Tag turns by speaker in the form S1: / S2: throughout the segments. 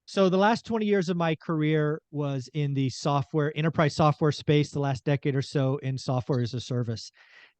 S1: So the last 20 years of my career was in the enterprise software space, the last decade or so in software as a service.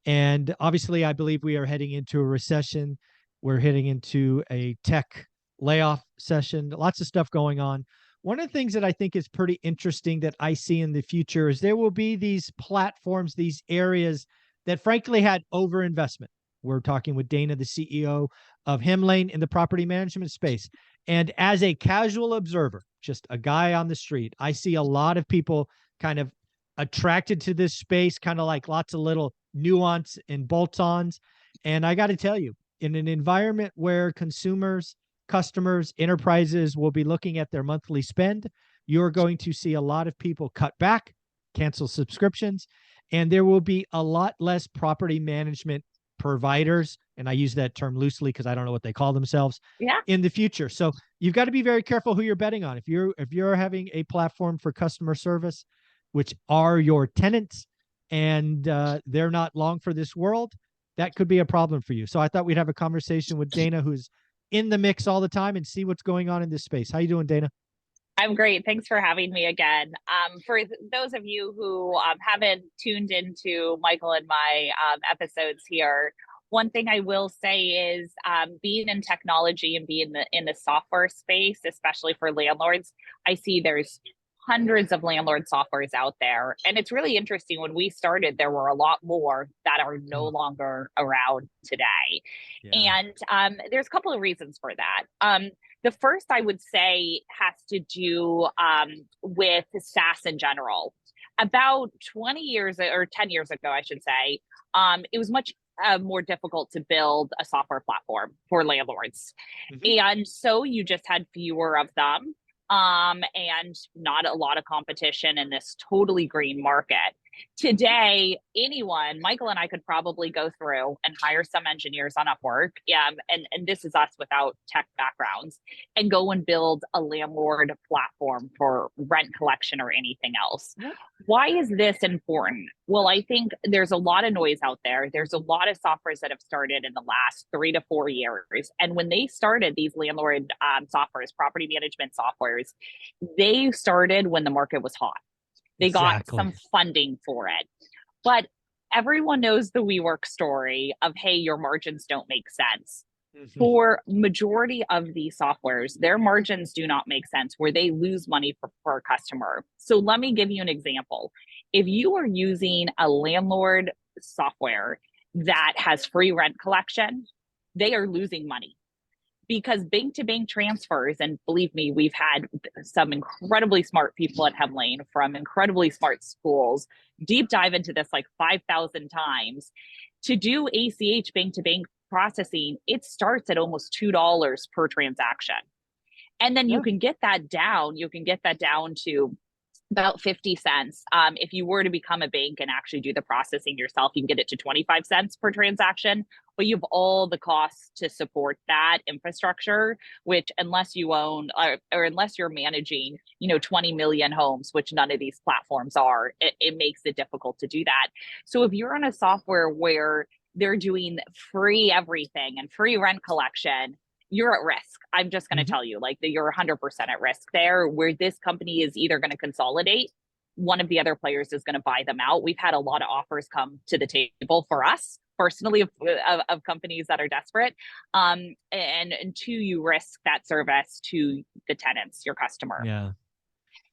S1: And obviously, I believe we are heading into a recession. We're heading into a tech layoff session, lots of stuff going on. One of the things that I think is pretty interesting that I see in the future is there will be these platforms, these areas that frankly had overinvestment. We're talking with Dana, the CEO of Hemlane in the property management space. And as a casual observer, just a guy on the street, I see a lot of people kind of attracted to this space, kind of like lots of little nuance and bolt-ons. And I got to tell you, in an environment where consumers, customers, enterprises will be looking at their monthly spend, you're going to see a lot of people cut back, cancel subscriptions, and there will be a lot less property management providers, and I use that term loosely because I don't know what they call themselves,
S2: Yeah.
S1: in the future. So you've got to be very careful who you're betting on. If you're having a platform for customer service, which are your tenants, and they're not long for this world, that could be a problem for you. So I thought we'd have a conversation with Dana, who's in the mix all the time, and see what's going on in this space. How you doing, Dana?
S2: I'm great. Thanks for having me again. For those of you who haven't tuned into Michael and my episodes here, one thing I will say is being in technology and being in the software space, especially for landlords, I see there's hundreds of landlord softwares out there. And it's really interesting. When we started, there were a lot more that are no longer around today.
S1: Yeah.
S2: And there's a couple of reasons for that. The first I would say has to do with SaaS in general. About 20 years or 10 years ago, I should say, it was much more difficult to build a software platform for landlords. And so you just had fewer of them, and not a lot of competition in this totally green market. Today, anyone, Michael and I could probably go through and hire some engineers on Upwork, and this is us without tech backgrounds, and go and build a landlord platform for rent collection or anything else. Why is this important? Well, I think there's a lot of noise out there. There's a lot of softwares that have started in the last 3 to 4 years. And when they started these landlord softwares, property management softwares, they started when the market was hot. They got some funding for it. But everyone knows the WeWork story of, hey, your margins don't make sense. For majority of these softwares, their margins do not make sense, where they lose money for a customer. So let me give you an example. If you are using a landlord software that has free rent collection, they are losing money, because bank to bank transfers, and believe me, we've had some incredibly smart people at Hemlane from incredibly smart schools deep dive into this like 5,000 times. To do ACH bank to bank processing, it starts at almost $2 per transaction. And then you can get that down. You can get that down to about 50 cents. If you were to become a bank and actually do the processing yourself, you can get it to 25 cents per transaction, but you have all the costs to support that infrastructure, which unless you own or unless you're managing, 20 million homes, which none of these platforms are, it makes it difficult to do that. So if you're on a software where they're doing free everything and free rent collection, you're at risk. I'm just going to tell you, like, that you're 100% at risk there, where this company is either going to consolidate, one of the other players is going to buy them out. We've had a lot of offers come to the table for us personally of companies that are desperate. And two, you risk that service to the tenants, your customer.
S1: Yeah.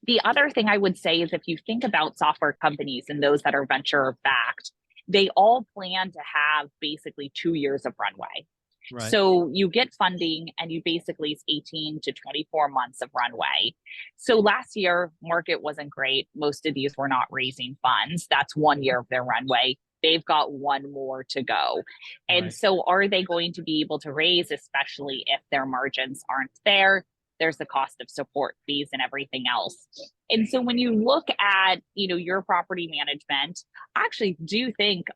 S2: The other thing I would say is, if you think about software companies and those that are venture backed, they all plan to have basically 2 years of runway.
S1: Right.
S2: So you get funding and you basically, it's 18 to 24 months of runway. So last year, market wasn't great. Most of these were not raising funds. That's 1 year of their runway. They've got one more to go. And so are they going to be able to raise, especially if their margins aren't there? There's the cost of support fees and everything else. And so when you look at, your property management, I actually do think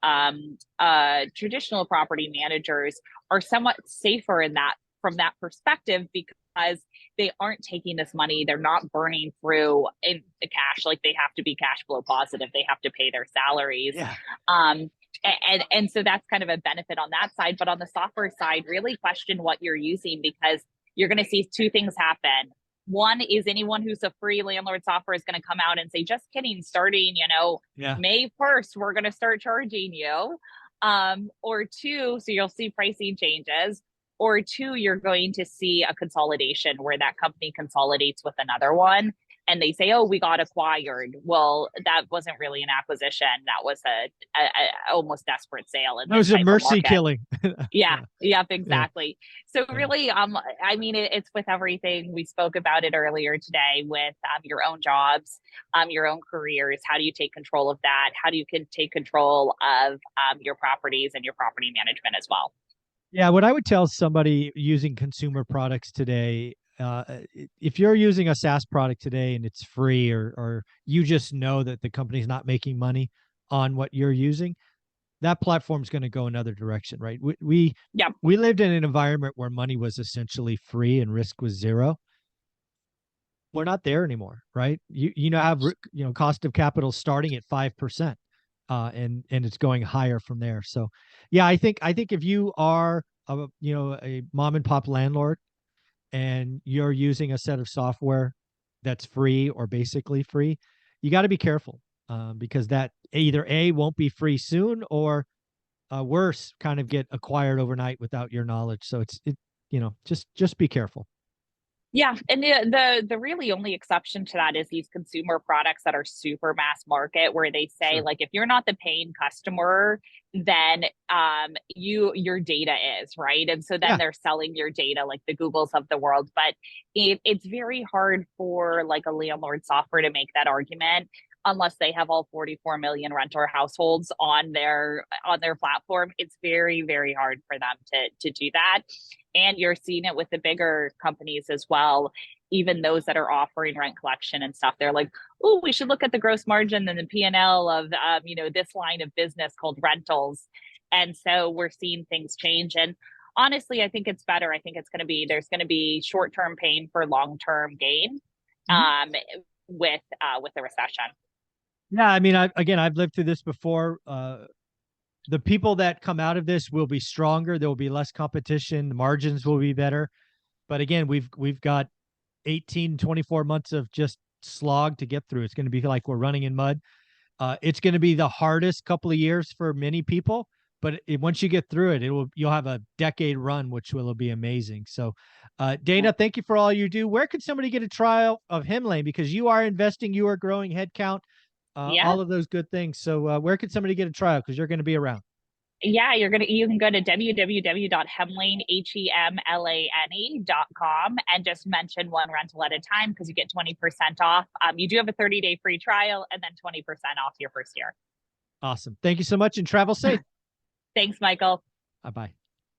S2: traditional property managers are somewhat safer in that, from that perspective, because they aren't taking this money. They're not burning through in the cash. Like, they have to be cash flow positive. They have to pay their salaries.
S1: Yeah.
S2: And so that's kind of a benefit on that side. But on the software side, really question what you're using, because you're going to see two things happen. One is anyone who's a free landlord software is going to come out and say, just kidding, starting,
S1: Yeah.
S2: May 1st, we're going to start charging you. Or two, so you'll see pricing changes. Or two, you're going to see a consolidation where that company consolidates with another one and they say, oh, we got acquired. Well, that wasn't really an acquisition. That was a almost desperate sale in
S1: That
S2: this
S1: was a
S2: type of
S1: mercy
S2: market.
S1: killing.
S2: Yeah,
S1: Yeah.
S2: yep,
S1: Yeah.
S2: exactly. So
S1: Yeah.
S2: really, I mean, it's with everything. We spoke about it earlier today with your own jobs, your own careers. How do you take control of that? How do you can take control of your properties and your property management as well?
S1: Yeah, what I would tell somebody using consumer products today, if you're using a SaaS product today and it's free, or you just know that the company's not making money on what you're using, that platform's going to go another direction, right?
S2: Yep.
S1: We lived in an environment where money was essentially free and risk was zero. We're not there anymore, right? You now have cost of capital starting at 5%, and it's going higher from there. So, yeah, I think if you are a mom and pop landlord and you're using a set of software that's free or basically free, you got to be careful, because that either A, won't be free soon, or worse, kind of get acquired overnight without your knowledge. So just be careful.
S2: Yeah, and the really only exception to that is these consumer products that are super mass market, where they say
S1: Sure.
S2: like if you're not the paying customer, then your data is right, and so then
S1: Yeah.
S2: they're selling your data like the Googles of the world. But it's very hard for like a landlord software to make that argument unless they have all 44 million renter households on their platform. It's very hard for them to do that, and you're seeing it with the bigger companies as well. Even those that are offering rent collection and stuff, they're like, oh, we should look at the gross margin and the P&L of this line of business called rentals. And so we're seeing things change, and honestly, I think it's better. I think there's going to be short-term pain for long-term gain,
S1: Mhm.
S2: um, with the recession.
S1: Yeah, I mean, I've lived through this before. The people that come out of this will be stronger. There will be less competition. The margins will be better. But again, we've got 18, 24 months of just slog to get through. It's going to be like we're running in mud. It's going to be the hardest couple of years for many people, but once you get through it, you'll have a decade run, which will be amazing. So, Dana, thank you for all you do. Where can somebody get a trial of Hemlane? Because you are investing, you are growing headcount,
S2: Yeah.
S1: all of those good things. So, where can somebody get a trial? Because you're going to be around.
S2: Yeah, you can go to www.hemlane.com and just mention one rental at a time because you get 20% off. You do have a 30-day free trial and then 20% off your first year.
S1: Awesome. Thank you so much, and travel safe.
S2: Thanks, Michael.
S1: Bye bye.